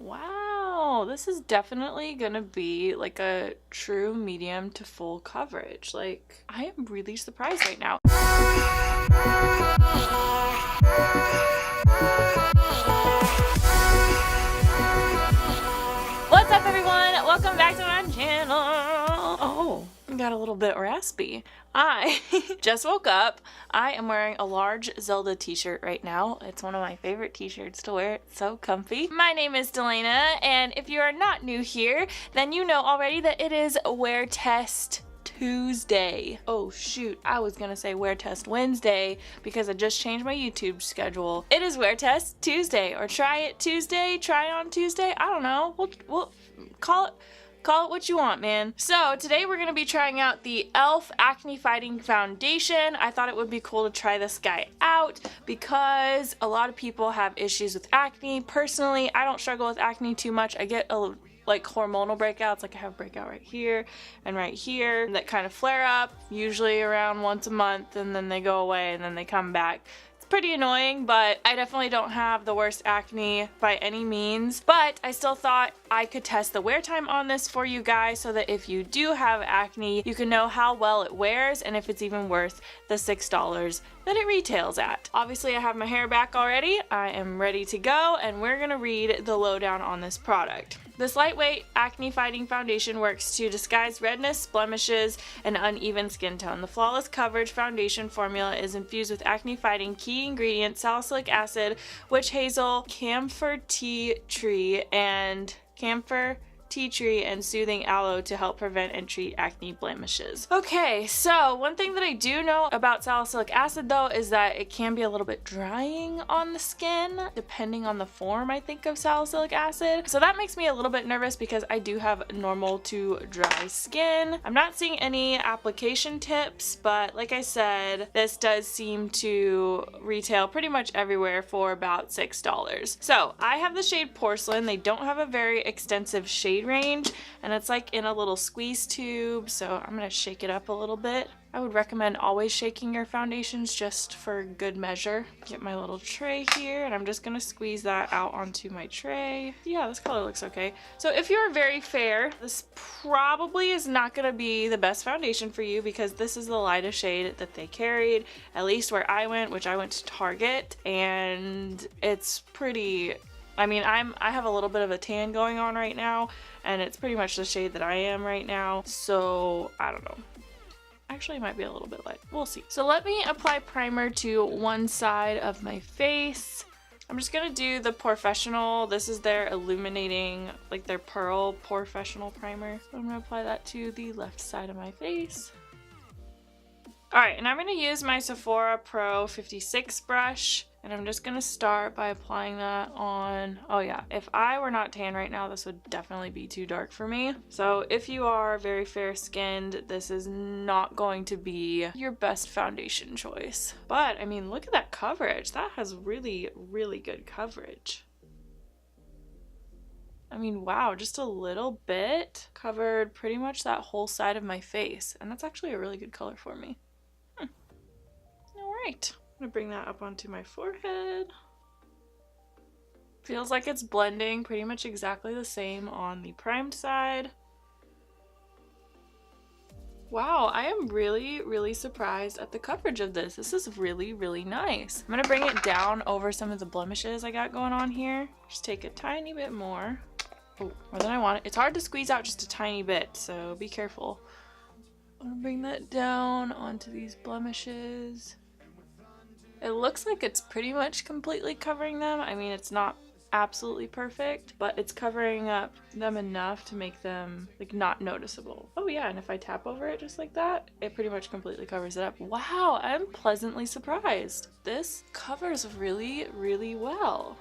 Wow, this is definitely gonna be like a true medium to full coverage. Like, I am really surprised right now. What's up, everyone? Welcome back to my channel. Oh, I got a little bit raspy. I just woke up. I am wearing a large Zelda t-shirt right now. It's one of my favorite t-shirts to wear. It's so comfy. My name is Delana, and if you are not new here, then you know already that it is Wear Test Tuesday. Oh shoot, I was gonna say Wear Test Wednesday because I just changed my YouTube schedule. It is Wear Test Tuesday, or Try It Tuesday, Try On Tuesday. I don't know. We'll call it what you want, man. So today we're gonna be trying out the E.L.F. Acne Fighting Foundation. I thought it would be cool to try this guy out because a lot of people have issues with acne. Personally, I don't struggle with acne too much. I get like hormonal breakouts, like I have a breakout right here that kind of flare up, usually around once a month, and then they go away and then they come back. Pretty annoying, but I definitely don't have the worst acne by any means. But I still thought I could test the wear time on this for you guys so that if you do have acne, you can know how well it wears and if it's even worth the $6 that it retails at. Obviously, I have my hair back already. I am ready to go, and we're gonna read the lowdown on this product. This lightweight acne fighting foundation works to disguise redness, blemishes, and uneven skin tone. The Flawless Coverage Foundation formula is infused with acne fighting key ingredients salicylic acid, witch hazel, camphor tea tree, and soothing aloe to help prevent and treat acne blemishes. Okay, so one thing that I do know about salicylic acid though is that it can be a little bit drying on the skin depending on the form, I think, of salicylic acid. So that makes me a little bit nervous because I do have normal to dry skin. I'm not seeing any application tips, but like I said, this does seem to retail pretty much everywhere for about $6. So I have the shade Porcelain. They don't have a very extensive shade range, and it's like in a little squeeze tube, so I'm gonna shake it up a little bit. I would recommend always shaking your foundations just for good measure. Get my little tray here, and I'm just gonna squeeze that out onto my tray. Yeah, this color looks okay. So if you're very fair, this probably is not gonna be the best foundation for you because this is the lightest shade that they carried, at least where I went, which I went to Target, and it's pretty, I mean, I have a little bit of a tan going on right now, and it's pretty much the shade that I am right now, so I don't know. Actually, it might be a little bit light. We'll see. So let me apply primer to one side of my face. I'm just gonna do the Professional. This is their illuminating, like their Pearl Professional primer. So I'm gonna apply that to the left side of my face. Alright, and I'm going to use my Sephora Pro 56 brush, and I'm just going to start by applying that on, oh yeah, if I were not tan right now, this would definitely be too dark for me. So if you are very fair skinned, this is not going to be your best foundation choice. But I mean, look at that coverage. That has really, really good coverage. I mean, wow, just a little bit covered pretty much that whole side of my face, and that's actually a really good color for me. Alright, I'm gonna bring that up onto my forehead. Feels like it's blending pretty much exactly the same on the primed side. Wow, I am really, really surprised at the coverage of this. This is really, really nice. I'm gonna bring it down over some of the blemishes I got going on here. Just take a tiny bit more. Oh, more than I want. It's hard to squeeze out just a tiny bit, so be careful. I'm gonna bring that down onto these blemishes. It looks like it's pretty much completely covering them. I mean, it's not absolutely perfect, but it's covering up them enough to make them like not noticeable. Oh yeah, and if I tap over it just like that, it pretty much completely covers it up. Wow, I'm pleasantly surprised. This covers really, really well.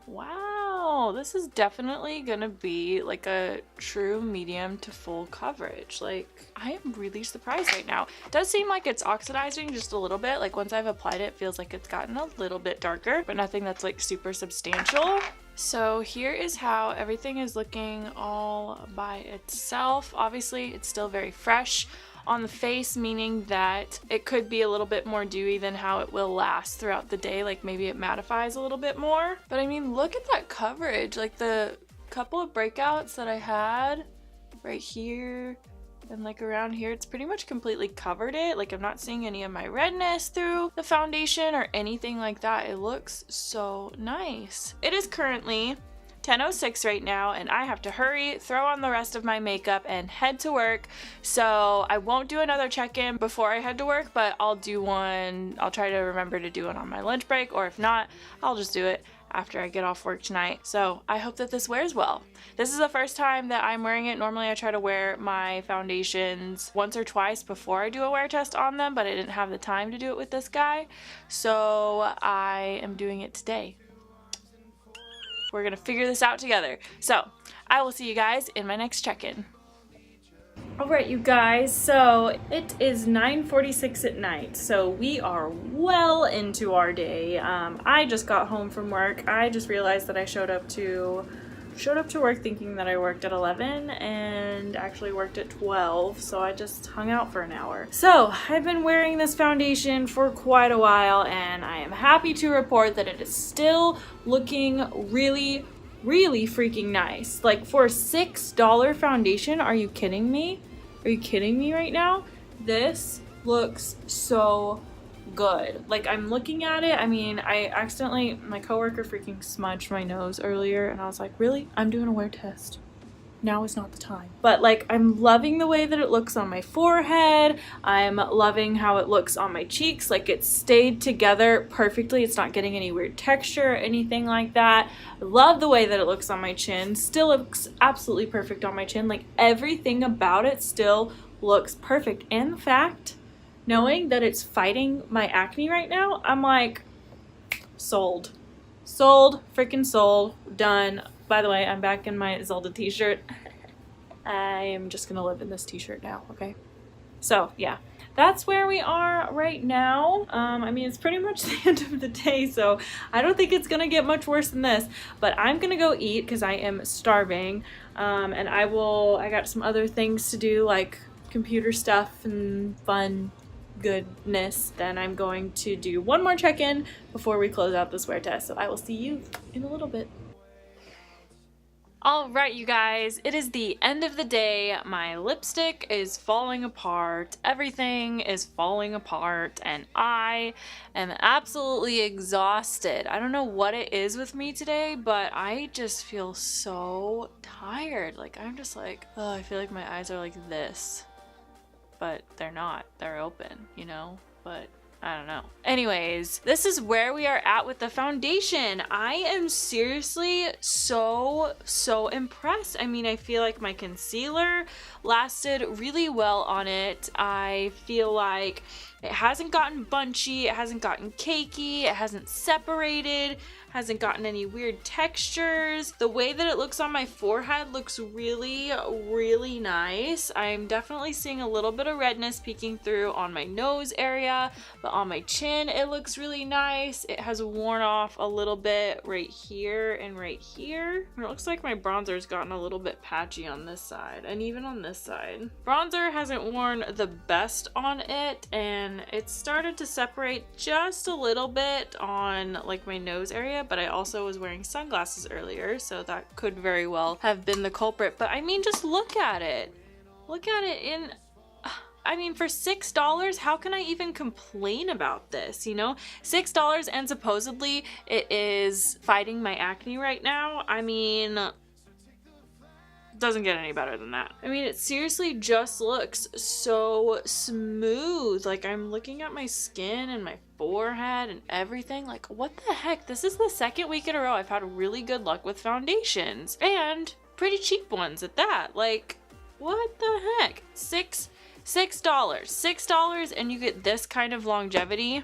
Wow, this is definitely gonna be like a true medium to full coverage. Like, I am really surprised right now. It does seem like it's oxidizing just a little bit. Like, once I've applied it, it feels like it's gotten a little bit darker, but nothing that's like super substantial. So here is how everything is looking all by itself. Obviously, it's still very fresh on the face, meaning that it could be a little bit more dewy than how it will last throughout the day. Like maybe it mattifies a little bit more. But I mean, look at that coverage. Like the couple of breakouts that I had right here and like around here, it's pretty much completely covered it. Like I'm not seeing any of my redness through the foundation or anything like that. It looks so nice. It is currently 10:06 right now, and I have to hurry, throw on the rest of my makeup, and head to work. So I won't do another check-in before I head to work, but I'll do one. I'll try to remember to do it on my lunch break, or if not, I'll just do it after I get off work tonight. So I hope that this wears well. This is the first time that I'm wearing it. Normally I try to wear my foundations once or twice before I do a wear test on them, but I didn't have the time to do it with this guy. So I am doing it today. We're gonna figure this out together. So I will see you guys in my next check-in. Alright you guys, so it is 9:46 at night, so we are well into our day. I just got home from work. I just realized that I showed up to work thinking that I worked at 11 and actually worked at 12, so I just hung out for an hour. So I've been wearing this foundation for quite a while, and I am happy to report that it is still looking really freaking nice. Like for a $6 foundation, are you kidding me? Are you kidding me right now? This looks so good. Like I'm looking at it, I mean, my coworker freaking smudged my nose earlier, and I was like, really? I'm doing a wear test. Now is not the time. But like, I'm loving the way that it looks on my forehead. I'm loving how it looks on my cheeks. Like it stayed together perfectly. It's not getting any weird texture or anything like that. I love the way that it looks on my chin. Still looks absolutely perfect on my chin. Like everything about it still looks perfect. And the fact, knowing that it's fighting my acne right now, I'm like, sold. Sold, freaking sold, done. By the way, I'm back in my Zelda t-shirt. I am just gonna live in this t-shirt now, okay? So, yeah. That's where we are right now. I mean, it's pretty much the end of the day, so I don't think it's gonna get much worse than this. But I'm gonna go eat because I am starving. And I got some other things to do, like computer stuff and fun goodness. Then I'm going to do one more check-in before we close out this wear test. So I will see you in a little bit. Alright you guys, it is the end of the day. My lipstick is falling apart, everything is falling apart, and I am absolutely exhausted. I don't know what it is with me today, but I just feel so tired. Like I'm just like, oh, I feel like my eyes are like this, but they're not, they're open, you know, but I don't know. Anyways, this is where we are at with the foundation. I am seriously so impressed. I mean, I feel like my concealer lasted really well on it. I feel like it hasn't gotten bunchy, it hasn't gotten cakey, it hasn't separated, hasn't gotten any weird textures. The way that it looks on my forehead looks really nice. I'm definitely seeing a little bit of redness peeking through on my nose area, but on my chin it looks really nice. It has worn off a little bit right here and right here. And it looks like my bronzer's gotten a little bit patchy on this side and even on this side. Bronzer hasn't worn the best on it, and it started to separate just a little bit on like my nose area, but I also was wearing sunglasses earlier, so that could very well have been the culprit. But I mean, just look at it. Look at it in, I mean, for $6, how can I even complain about this, you know? $6, and supposedly it is fighting my acne right now. I mean, doesn't get any better than that. I mean, it seriously just looks so smooth. Like I'm looking at my skin and my forehead and everything. Like what the heck? This is the second week in a row I've had really good luck with foundations, and pretty cheap ones at that. Like what the heck? $6 and you get this kind of longevity?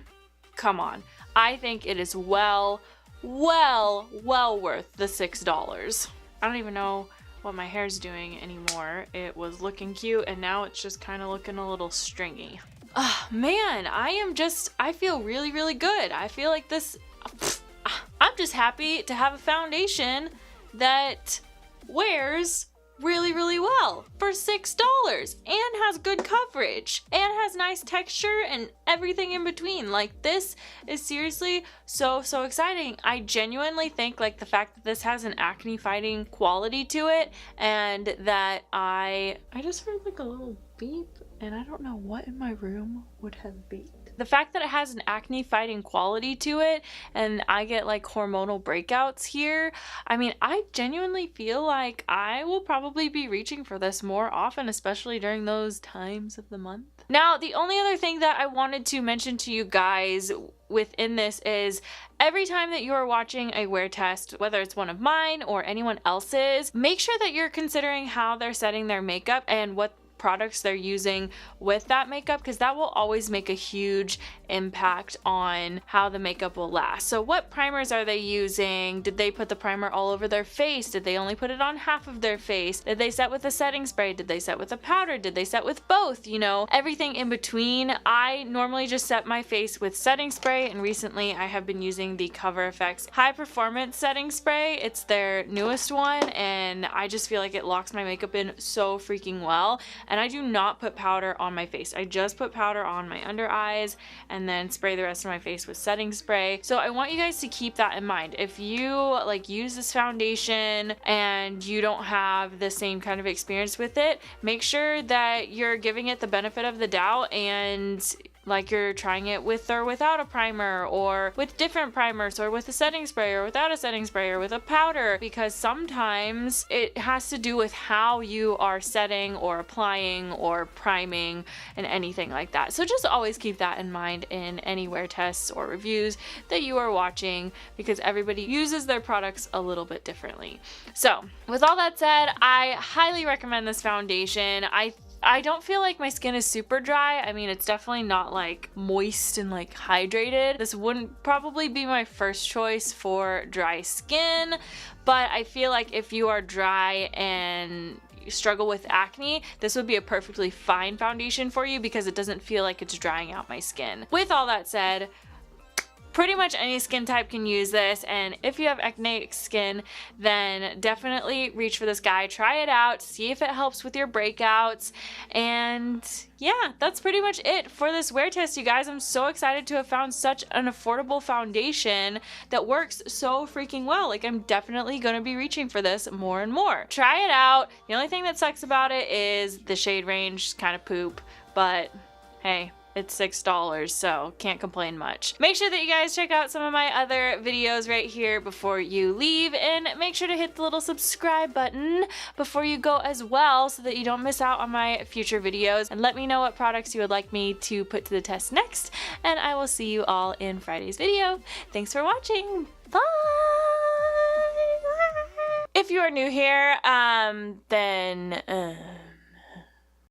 Come on. I think it is well worth the $6. I don't even know what my hair's doing anymore. It was looking cute, and now it's just kind of looking a little stringy. Man, I feel really good. I feel like this, I'm just happy to have a foundation that wears really, really well for $6 and has good coverage and has nice texture and everything in between. Like, this is seriously so exciting. I genuinely think like the fact that this has an acne fighting quality to it, and that I just heard like a little beep, and I don't know what in my room would have beeped. The fact that it has an acne fighting quality to it and I get like hormonal breakouts here, I mean, I genuinely feel like I will probably be reaching for this more often, especially during those times of the month. Now, the only other thing that I wanted to mention to you guys within this is every time that you are watching a wear test, whether it's one of mine or anyone else's, make sure that you're considering how they're setting their makeup and what products they're using with that makeup, because that will always make a huge impact on how the makeup will last. So what primers are they using? Did they put the primer all over their face? Did they only put it on half of their face? Did they set with a setting spray? Did they set with a powder? Did they set with both? You know, everything in between. I normally just set my face with setting spray, and recently I have been using the Cover FX high performance setting spray. It's their newest one, and I just feel like it locks my makeup in so freaking well. And I do not put powder on my face. I just put powder on my under eyes and then spray the rest of my face with setting spray. So I want you guys to keep that in mind. If you like use this foundation and you don't have the same kind of experience with it, make sure that you're giving it the benefit of the doubt and like you're trying it with or without a primer, or with different primers, or with a setting spray or without a setting spray, or with a powder, because sometimes it has to do with how you are setting or applying or priming and anything like that. So just always keep that in mind in any wear tests or reviews that you are watching, because everybody uses their products a little bit differently. So with all that said, I highly recommend this foundation. I don't feel like my skin is super dry. I mean, it's definitely not like moist and like hydrated. This wouldn't probably be my first choice for dry skin, but I feel like if you are dry and you struggle with acne, this would be a perfectly fine foundation for you, because it doesn't feel like it's drying out my skin. With all that said, pretty much any skin type can use this, and if you have acneic skin, then definitely reach for this guy. Try it out, see if it helps with your breakouts, and yeah, that's pretty much it for this wear test, you guys. I'm so excited to have found such an affordable foundation that works so freaking well. Like, I'm definitely gonna be reaching for this more and more. Try it out. The only thing that sucks about it is the shade range is kind of poop, but hey, it's $6, so can't complain much. Make sure that you guys check out some of my other videos right here before you leave, and make sure to hit the little subscribe button before you go as well, so that you don't miss out on my future videos. And let me know what products you would like me to put to the test next, and I will see you all in Friday's video. Thanks for watching. Bye! If you are new here, then